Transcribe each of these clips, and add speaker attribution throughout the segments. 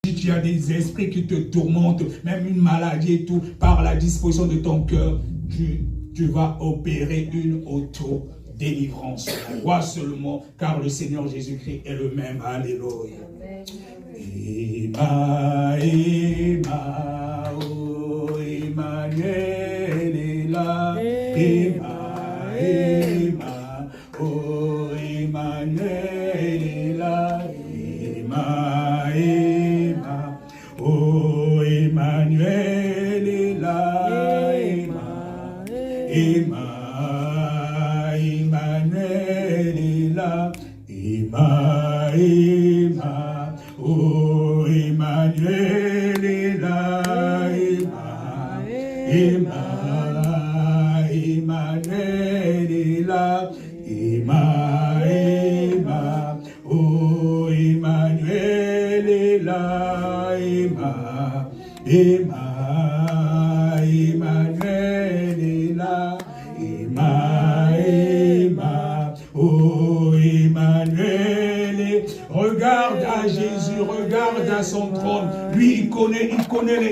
Speaker 1: Si tu as des esprits qui te tourmentent, même une maladie et tout, par la disposition de ton cœur, tu vas opérer une auto-délivrance. Crois seulement, car le Seigneur Jésus-Christ est le même. Alléluia. Oh Emmanuel est là. Oh Emmanuel est là. Oh Emmanuel est là. Emmanuel est là. Oh Emmanuel est là. Emmanuel est là. Oh Emmanuel est là. Emmanuel est là. Oh Emmanuel est... Regarde à Jésus, regarde à son trône. Lui, il connaît,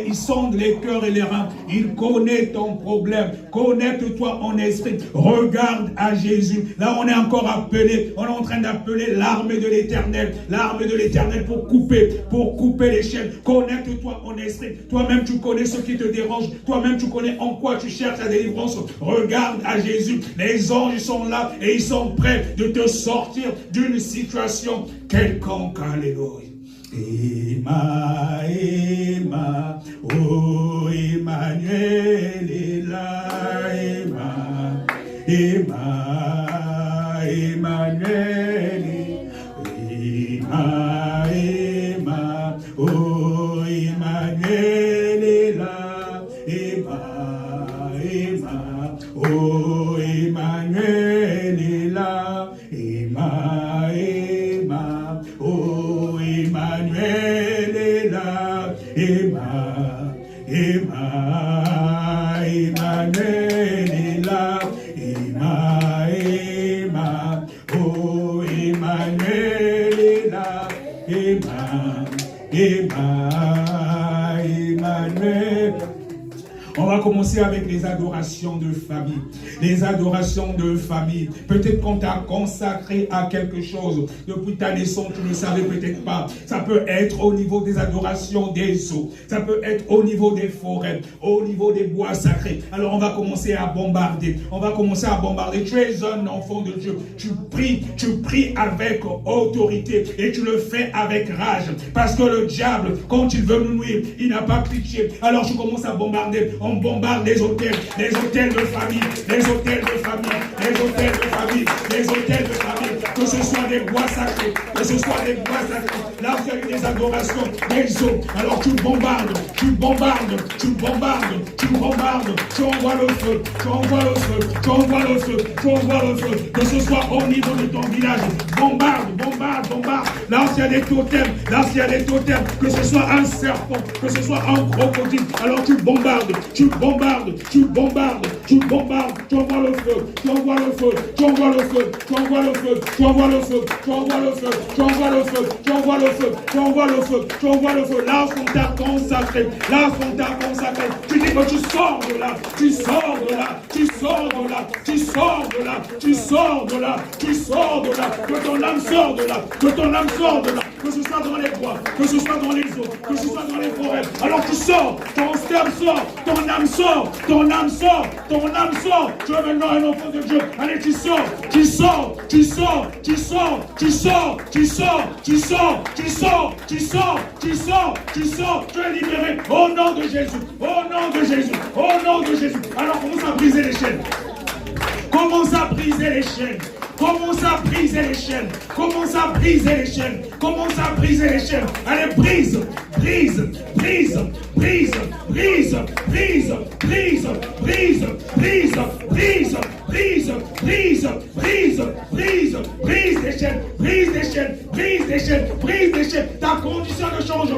Speaker 1: il sonde les cœurs et les reins. Il connaît ton problème. Connecte-toi en esprit. Regarde à Jésus. Là, on est encore appelé. On est en train d'appeler l'armée de l'Éternel. L'armée de l'Éternel pour couper les chaînes. Connecte-toi en esprit. Toi-même, tu connais ce qui te dérange. Toi-même, tu connais en quoi tu cherches la délivrance. Regarde à Jésus. Les anges sont là et ils sont prêts de te sortir d'une situation quelconque. Alléluia. Oh Emmanuel est là. Emmanuel oh Emmanuel est là. Oh Emmanuel est là. Oh Emmanuel est là. Emmanuel est là. Oh Emmanuel est là. Emmanuel. On va commencer avec les adorations de famille. Les adorations de famille. Peut-être qu'on t'a consacré à quelque chose. Depuis ta naissance, tu ne le savais peut-être pas. Ça peut être au niveau des adorations des eaux. Ça peut être au niveau des forêts. Au niveau des bois sacrés. Alors on va commencer à bombarder. On va commencer à bombarder. Tu es un enfant de Dieu. Tu pries avec autorité. Et tu le fais avec rage. Parce que le diable, quand il veut nous nuire, il n'a pas pitié. Alors tu commences à bombarder. On bombarde les hôtels de famille, les hôtels de famille, les hôtels de famille, les hôtels de famille, que ce soit des bois sacrés, que ce soit des bois sacrés, là où il y a eu des adorations, des eaux, alors tu bombardes, tu envoies le feu, que ce soit au niveau de ton village, bombarde, là où il y a des totems, que ce soit un serpent, que ce soit un crocodile, alors tu bombardes, tu envoies le feu, là où on t'a consacré, tu dis que tu sors de là, que ton âme sort de là, que ce soit dans les bois, que ce soit dans les eaux, que ce soit dans les forêts, alors tu sors, ton sperme sort, ton âme sort, tu es maintenant un enfant de Dieu, allez tu sors, tu es libéré, au nom de Jésus, alors commence à briser les chaînes, commence à briser les chaînes, allez brise, ta condition ne change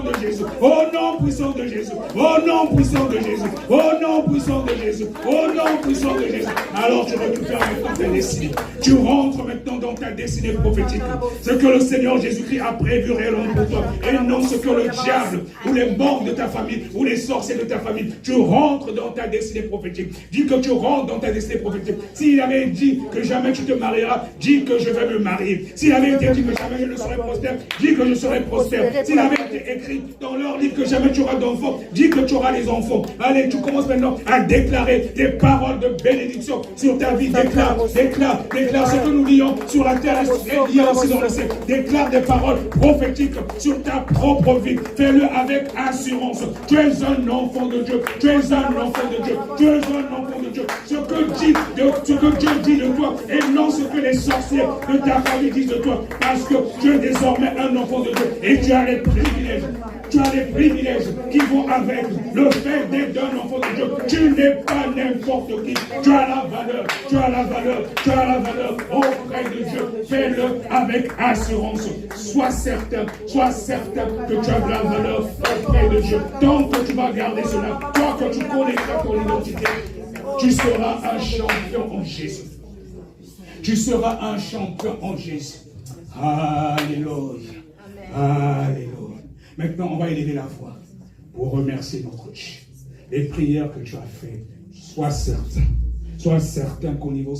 Speaker 1: puissant de Jésus. Au nom puissant de Jésus. Au nom puissant de Jésus. Au nom puissant de Jésus. Au nom puissant de Jésus. Alors tu récupères maintenant ta destinée. Tu rentres maintenant dans ta destinée prophétique. Ce que le Seigneur Jésus-Christ a prévu réellement pour toi. Et non ce que le diable ou les morts de ta famille ou les sorciers de ta famille. Tu rentres dans ta destinée prophétique. Dis que tu rentres dans ta destinée prophétique. S'il avait dit que jamais tu te marieras, dis que je vais me marier. S'il avait été dit que jamais je ne serai prospère, dis que je serai prospère. S'il avait été écrit dans leur livre que jamais tu auras d'enfants, dis que tu auras des enfants. Allez, tu commences maintenant à déclarer des paroles de bénédiction sur ta vie. Déclare ce que nous lions sur la terre et lié aussi dans le ciel. Déclare des paroles prophétiques sur ta propre vie. Fais-le avec assurance. Tu es un enfant de Dieu. Tu es un enfant de Dieu. Tu es un enfant de Dieu. Ce que Dieu dit de toi et non ce que les sorciers de ta famille disent de toi. Parce que tu es désormais un enfant de Dieu. Et tu as les privilèges. Tu as les privilèges qui vont avec le fait d'être un enfant de Dieu. Tu n'es pas n'importe qui. Tu as la valeur. Tu as la valeur. Tu as la valeur auprès de Dieu. Fais-le avec assurance. Sois certain que tu as de la valeur auprès de Dieu. Tant que tu vas garder cela, toi que tu connaîtras ton identité, tu seras un champion en Jésus. Tu seras un champion en Jésus. Alléluia. Alléluia. Maintenant, on va élever la voix pour remercier notre Dieu. Les prières que tu as faites, sois certain qu'au niveau